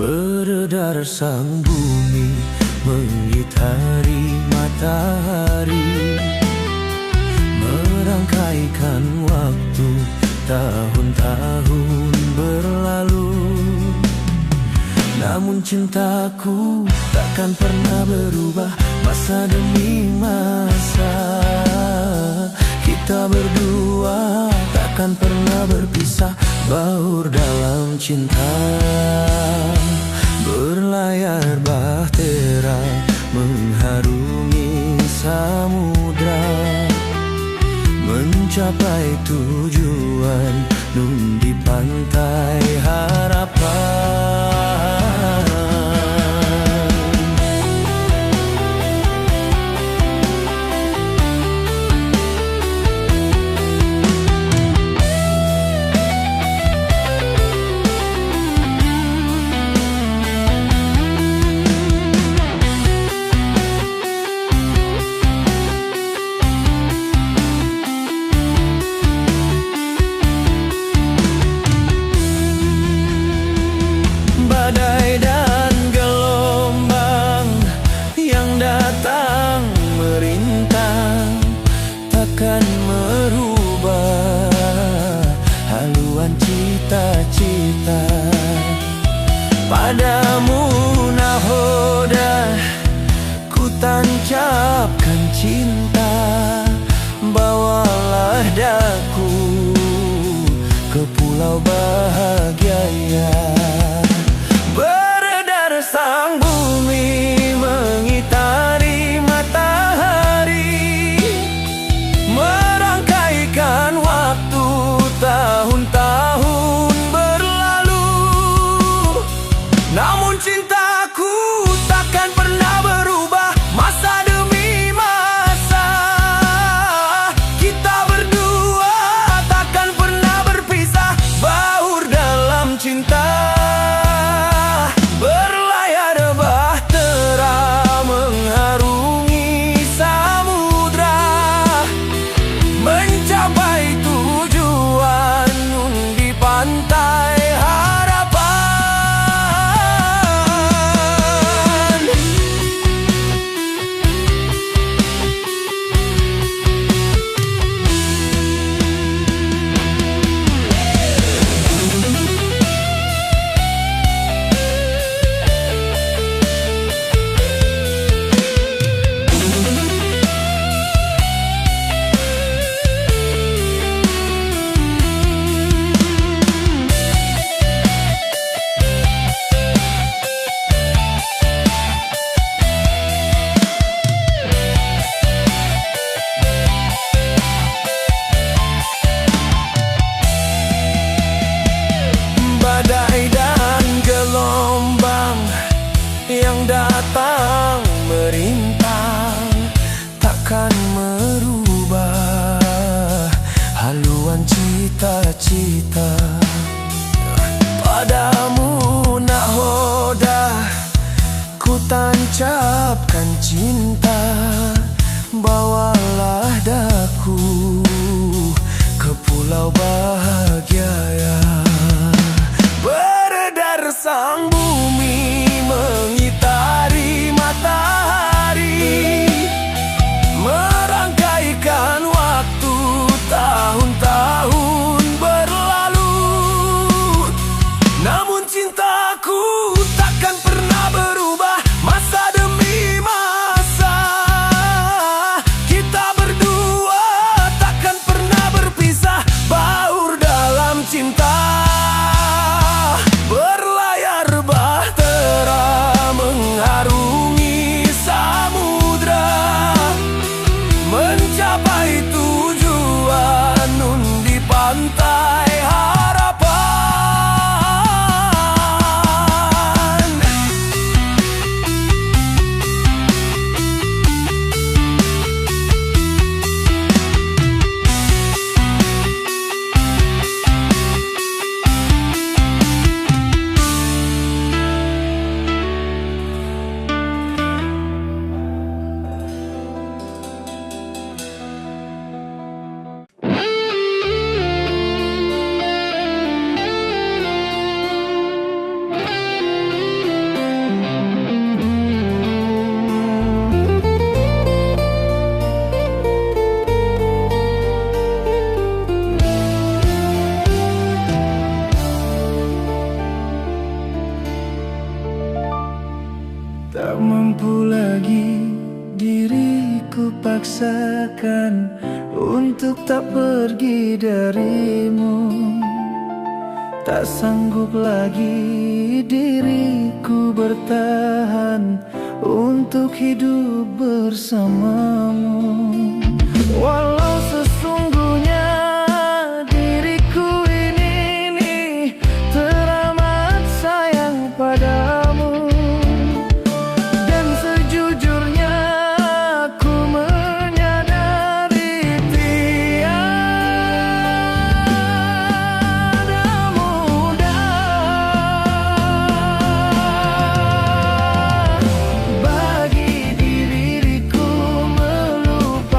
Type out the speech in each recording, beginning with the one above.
Beredar sang bumi mengitari matahari, merangkaikan waktu tahun-tahun berlalu. Namun cintaku takkan pernah berubah, masa demi masa. Kita berdua takkan pernah berpisah, baur dalam cinta. Berlayar bahtera mengharungi samudra, mencapai tujuan nun di pantai harapan. Badai dan gelombang yang datang merintang takkan merubah haluan cita-cita. Padamu nahoda ku tancapkan cinta, bawalah daku ke pulau bahagia. Beredar sang bumi mengitari matahari, merangkaikan waktu tahun-tahun berlalu. Namun cintaku takkan pernah berubah, masa demi masa. Kita berdua takkan pernah berpisah, baur dalam cinta. Badai dan gelombang yang datang merintang takkan merubah haluan cita-cita. Padamu nahoda ku tancapkan cinta, bawalah daku ke pulau bahagia. Beredar sang bumi mengitari matahari, merangkaikan waktu tahun-tahun berlalu. Namun cintaku takkan pernah berubah, masa demi masa. gapai tujuan nun di pantai harapan. Tak mampu lagi diriku paksakan untuk tak pergi darimu. Tak sanggup lagi diriku bertahan untuk hidup bersamamu. Walau sesungguhnya diriku ini teramat sayang padamu, dan sejujurnya aku menyadari tiada mudah bagi diriku melupakanmu.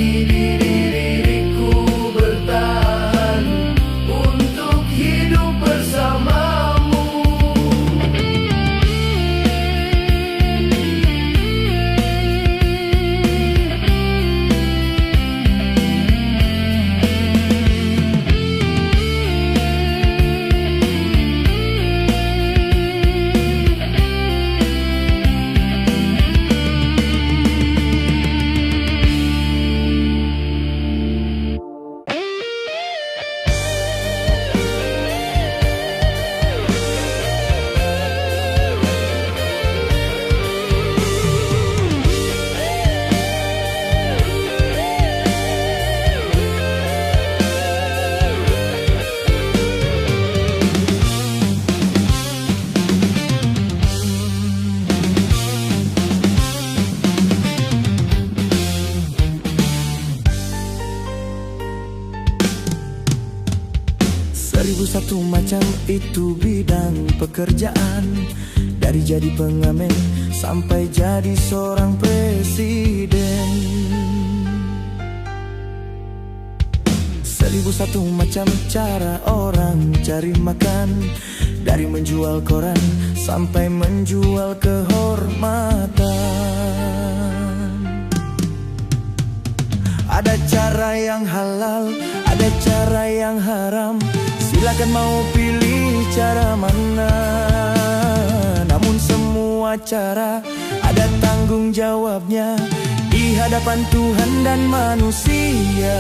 lagi diriku bertahan untuk hidup bersamamu. Seribu satu macam itu bidang pekerjaan, dari jadi pengamen sampai jadi seorang presiden. Seribu satu macam cara orang cari makan, dari menjual koran sampai menjual kehormatan. Ada cara yang halal, ada cara yang haram. Silakan mau pilih cara mana. Namun semua cara ada tanggung jawabnya di hadapan Tuhan dan manusia.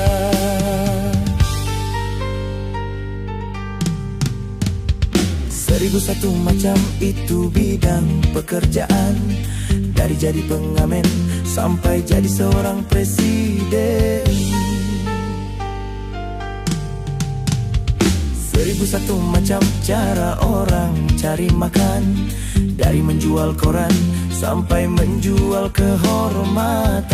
Seribu satu macam itu bidang pekerjaan, dari jadi pengamen sampai jadi seorang presiden. Seribu satu macam cara orang cari makan, dari menjual koran sampai menjual kehormatan.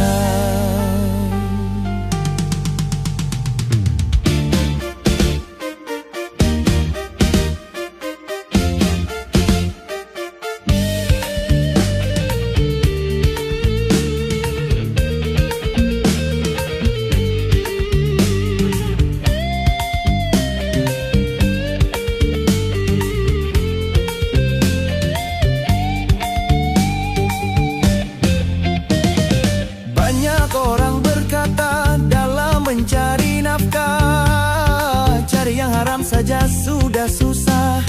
Mencari nafkah, cari yang haram saja sudah susah,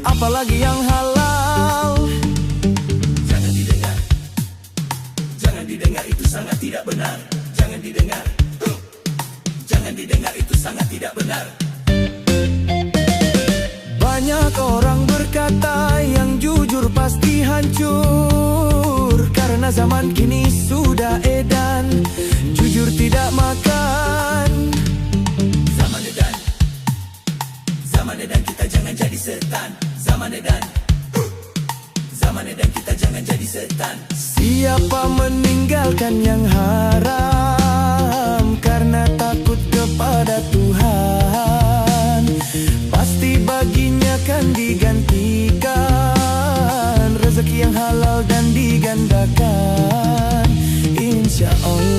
apalagi yang halal. Jangan didengar, jangan didengar, itu sangat tidak benar. Jangan didengar, jangan didengar, itu sangat tidak benar. Banyak orang berkata yang jujur pasti hancur, karena zaman kini sudah edan jujur tidak makan. Zaman edan kita jangan jadi setan. Zaman edan kita jangan jadi setan. Siapa meninggalkan yang haram karena takut kepada Tuhan, pasti baginya kan digantikan rezeki yang halal dan digandakan, insya Allah.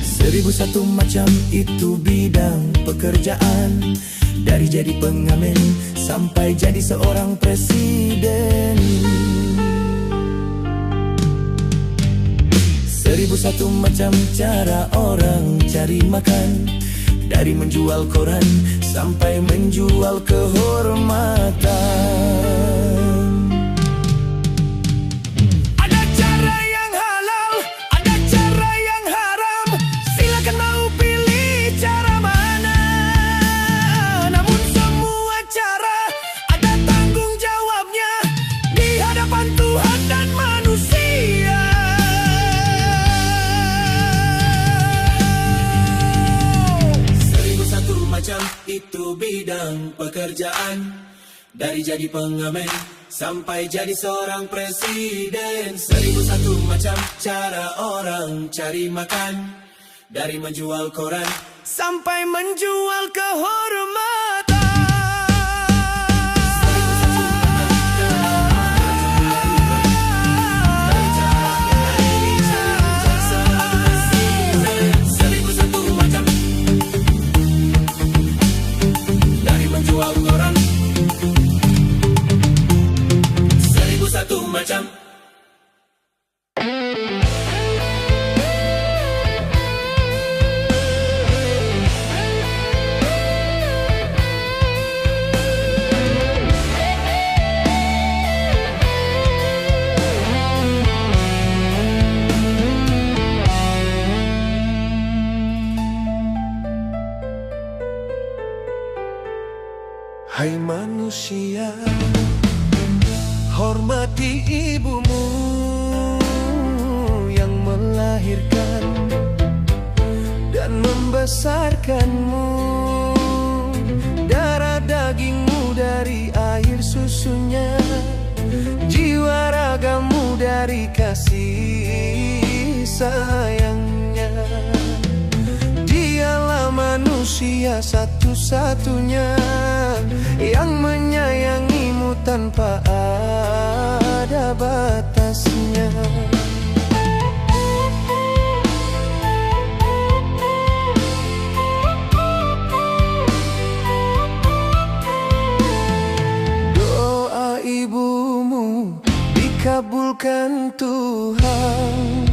Seribu satu macam itu bidang pekerjaan, dari jadi pengamen sampai jadi seorang presiden. Seribu satu macam cara orang cari makan, dari menjual koran sampai menjual kehormatan. Itu bidang pekerjaan, dari jadi pengamen sampai jadi seorang presiden. Seribu satu macam cara orang cari makan, dari menjual koran sampai menjual kehormatan. Hai manusia, hormati ibumu yang melahirkan dan membesarkanmu. Darah dagingmu dari air susunya, jiwa ragamu dari kasih sayangnya. Dialah manusia satu-satunya yang menyayangimu tanpa ada batasnya. Doa ibumu dikabulkan Tuhan,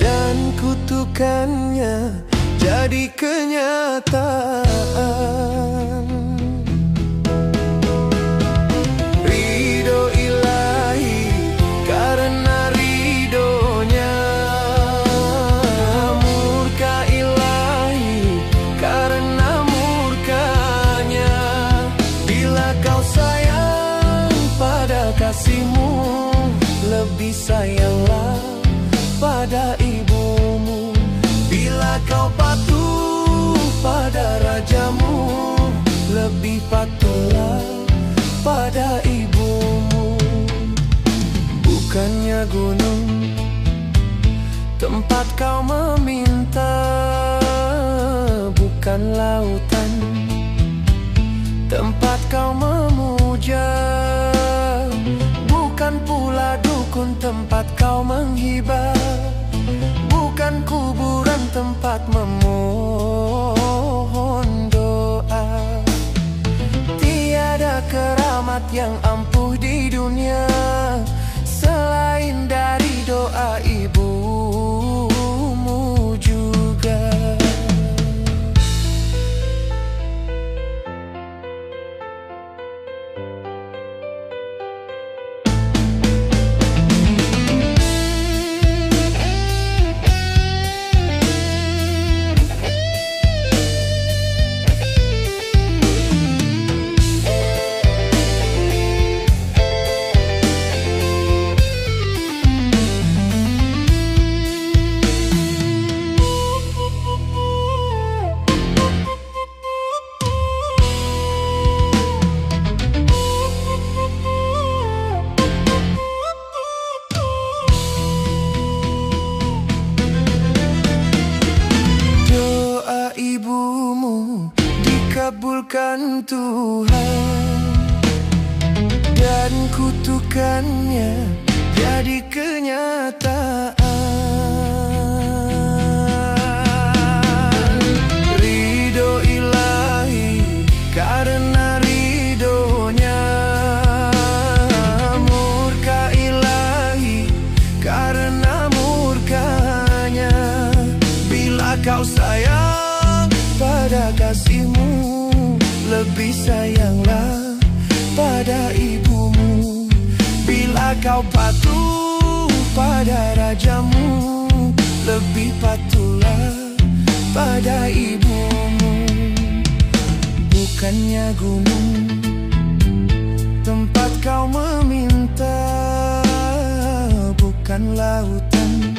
dan kutukannya jadi kenyataan. Ridho ilahi karena ridhonya, murka ilahi karena murkanya. Bila kau sayang pada kasihmu, lebih sayanglah pada ibumu. Bila kau patuh pada rajamu, lebih patuhlah pada ibumu. Bukannya gunung tempat kau meminta, bukan lautan tempat kau memuja, bukan pula dukun tempat kau menghibah, bukan kuburan tempat memohon doa. Tiada keramat yang ampuh di dunia selain dari doa ibumu juga. Kabulkan Tuhan, dan kutukannya jadi kenyataan. Ridho ilahi karena ridhonya, murka ilahi karena murkanya. Bila kau sayang pada kasihmu, lebih sayanglah pada ibumu. Bila kau patuh pada rajamu, lebih patuhlah pada ibumu. Bukannya gunung tempat kau meminta, bukan lautan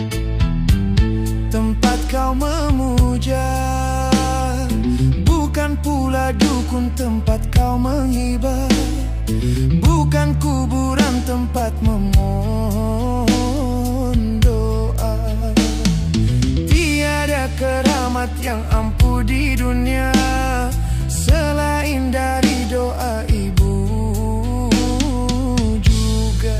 tempat kau memuja, bukan pula dukun tempat kau menghibah, bukan kuburan tempat memohon doa. Tiada keramat yang ampuh di dunia selain dari doa ibu juga.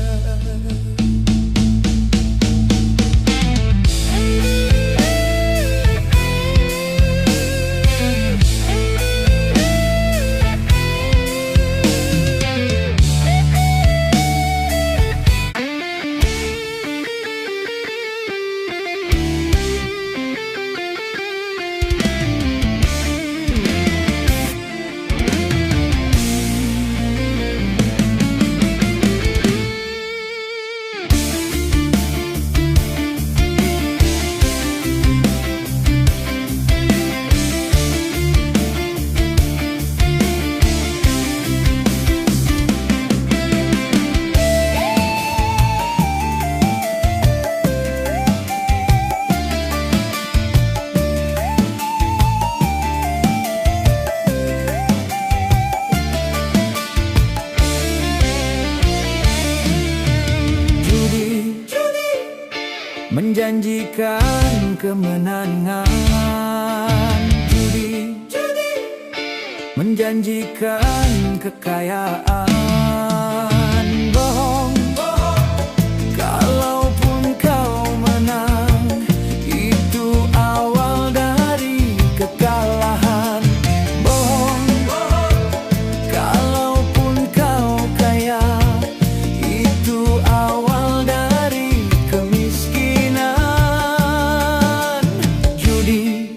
menjanjikan kemenangan. Judi menjanjikan kekayaan. Bohong, kalaupun kau menang, itu awal dari kekalahan. Bohong, kalaupun kau kaya, itu awal dari kemiskinan. Judi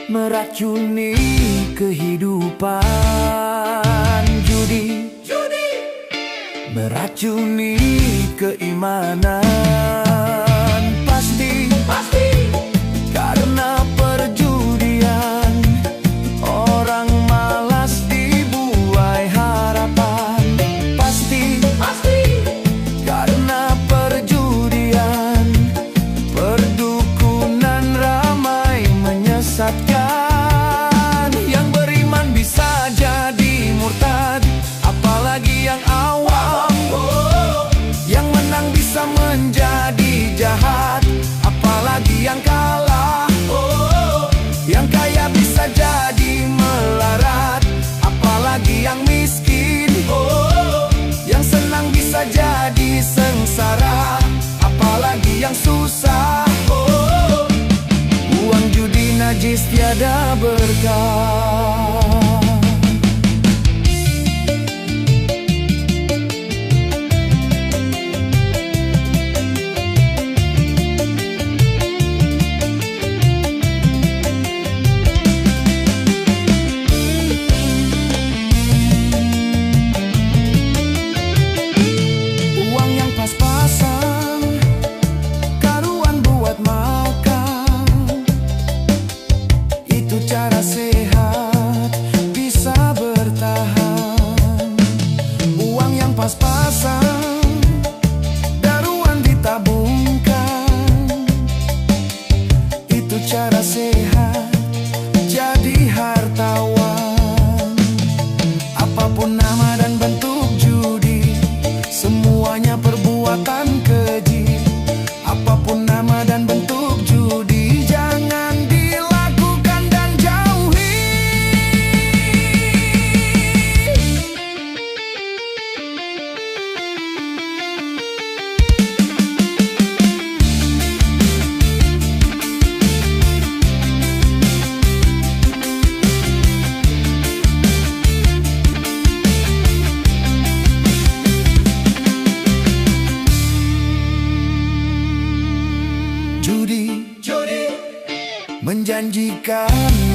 meracuni kehidupan. Judi meracuni keimanan. Pasti karena perjudian, orang malas dibuai harapan. Pasti karena perjudian, perdukunan ramai menyesatkan. Yang beriman bisa jadi murtad, apalagi yang awam. Yang menang bisa menjadi jahat, apalagi yang kalah. Yang kaya bisa jadi melarat, apalagi yang miskin. Yang senang bisa jadi sengsara, apalagi yang susah. Uang judi najis tiada berkah. Uang yang pas-pasan, karuan buat makan, itu cara sehat bisa bertahan. Uang yang pas-pasan, daruan ditabungkan, itu cara sehat jadi hartawan. Apapun nama dan bentuk judi, semuanya perbuatan keji. Apapun nama dan bentuk judi, jangan dilakukan dan jauhi. Judi menjanjikan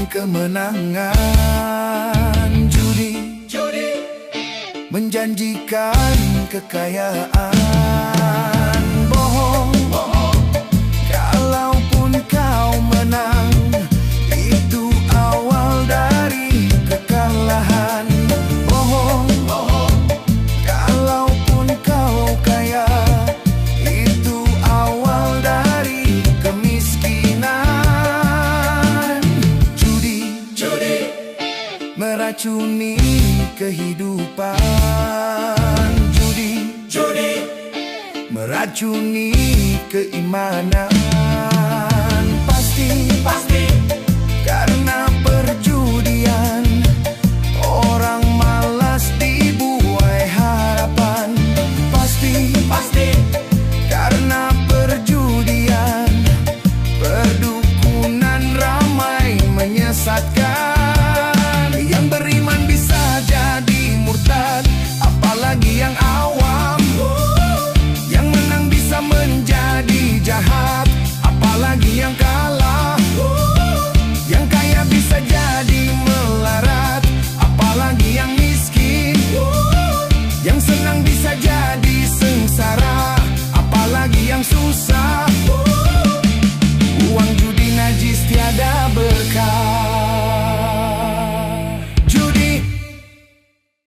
kemenangan. Judi menjanjikan kekayaan. Bohong, kalaupun kau menang, itu awal dari kekalahan. Bohong, kalaupun kau kaya, itu awal dari kemiskinan. Judi meracuni kehidupan. Judi meracuni keimanan. Pasti